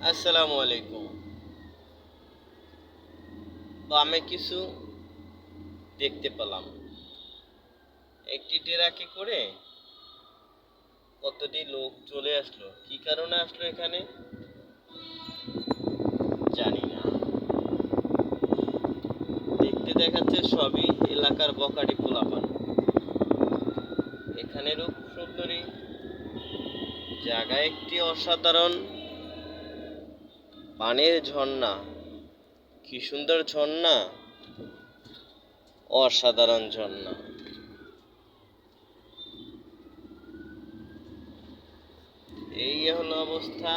আসসালামু আলাইকুম। আমি কিছু দেখতে পেলাম। একটি ট্রাকে করে কতটি লোক চলে আসলো, কি কারণে আসলো এখানে জানি না। দেখতে দেখাচ্ছে সবই এলাকার বখাটি পোলাপান। এখানে রূপ সুন্দরী জায়গা, একটি অসাধারণ পানির ঝর্ণা। কি সুন্দর ঝর্ণা, অসাধারণ ঝর্ণা। এই হলো অবস্থা।